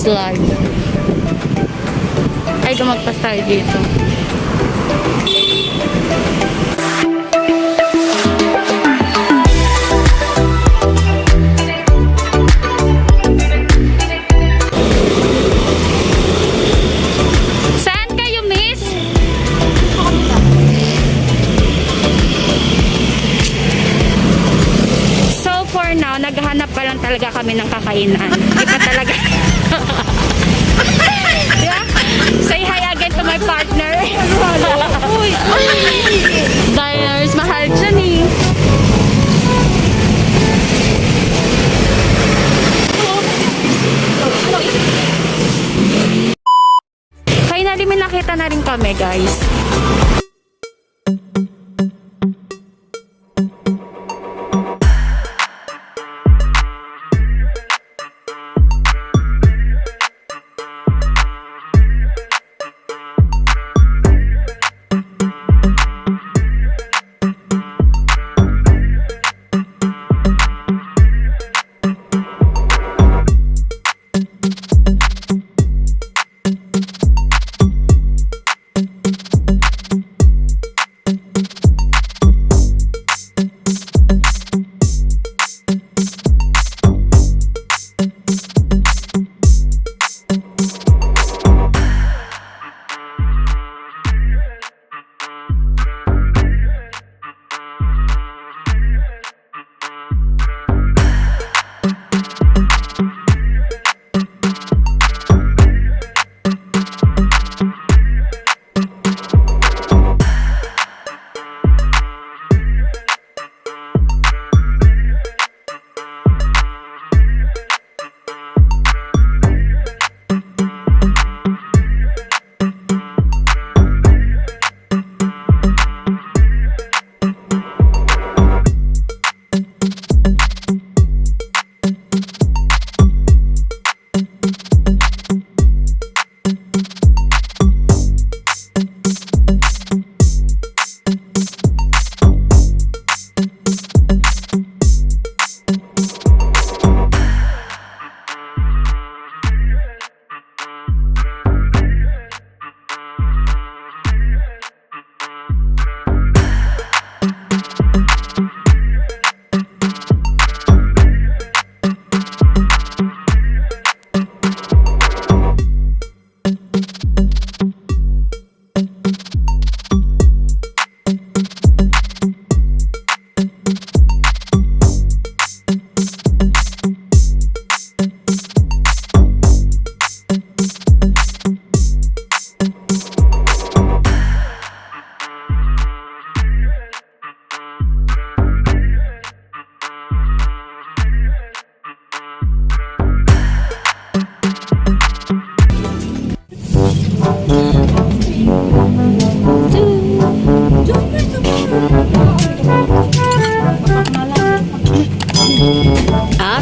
is live. Ay, lumagpas tayo dito. Saan kayo, miss? So for now, naghahanap pa lang talaga kami ng kakainan. Di pa talaga. Yeah? Say hi again to my partner. Uy, diners, mahal dyan eh. Finally, may nakita na rin kami, guys.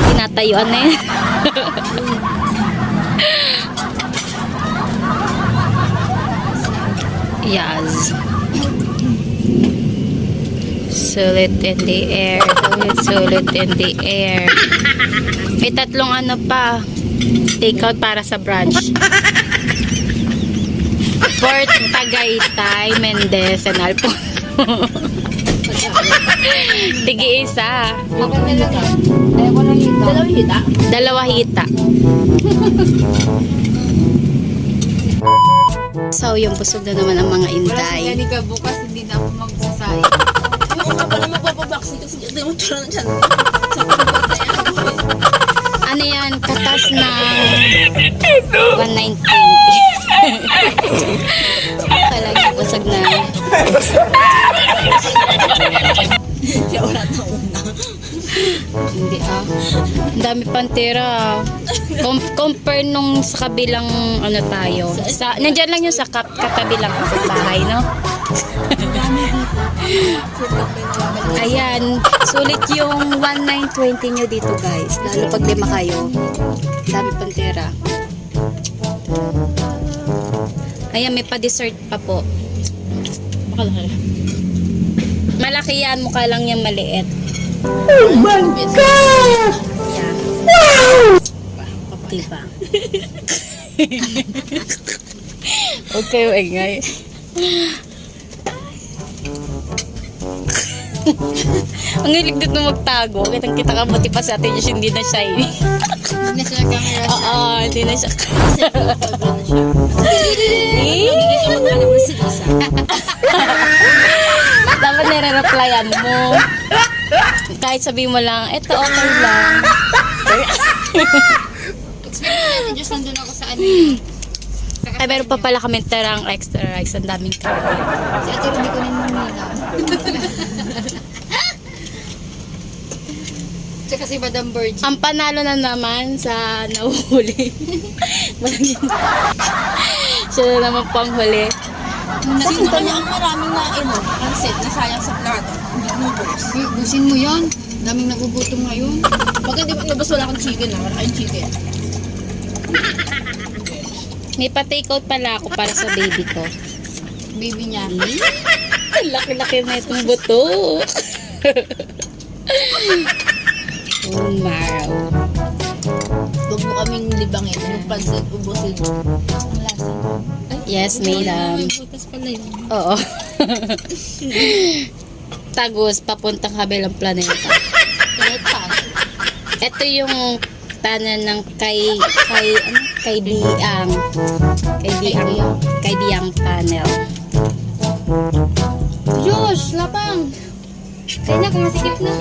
Tinatayuan na yun. Yes. Sulit in the air. Sulit in the air. May tatlong ano pa. Take out para sa brunch. Port Tagaytay, Mendez, and Alfonso. Tigi-isa. Dalawa hita. So, yung busog na naman ang mga inday. Hindi ka bukas, hindi na ako magsasay. Yung nga pala magpapabaksin kasi hindi mo tira na dyan. Ano yan? Katas na 1,920. Talaga, busog na. Siya wala na una. Hindi Ang dami pang tira. Compare nung sa kabilang ano tayo. Nandyan lang yung sa katabi lang sa bahay, no? Ayan. Sulit yung 1,920 nyo dito, guys. Lalo pag lima kayo. Dami pang tira. Ayan, may pa-dessert pa po. Malaki yan. Mukha lang yung maliit. Oh my God! Yan. Wow! Diba? Huwag kayo ingay. Ang hilig dito magtago. Kitang-kita ka buti pa sa atin yung hindi na shiny. Hindi na siya camera siya. Oo, hindi na siya. Kasi pagod na siya. Hindi ka magkala mo si Lisa. Dapat nire-replyan mo. Kahit sabihin mo lang, eto okay lang. Expect natin, Diyos, nandun ako sa ano yun. Ay, meron pa pala kami terang extra rice. Ang daming kanin. Si Ate Ruby ko rin mamila. Tsaka si Madam Virgin. Ang panalo na naman sa nahuhuli. Siya na naman panghuli. Sino kaya ang maraming na pansit na sayang sa plato? Hindi noodles. Busin mo yan. Daming nagugutom ngayon. Bakit di ba labas wala kang chicken na? Wala kayong chicken. May pa-take out pala ako para sa baby ko. Baby niya. Ang laki-laki na itong buto. Wow. Huwag mo kaming libangin. Yung pansit, ubusin. Ang lasa. Yes, madam. Butas pala yun. Oo. Tagos, papuntang kabilang planeta. Planeta. Ito yung tanan ng kay Biang tunnel. Diyos, lapang. Kaya na, kumasikip na.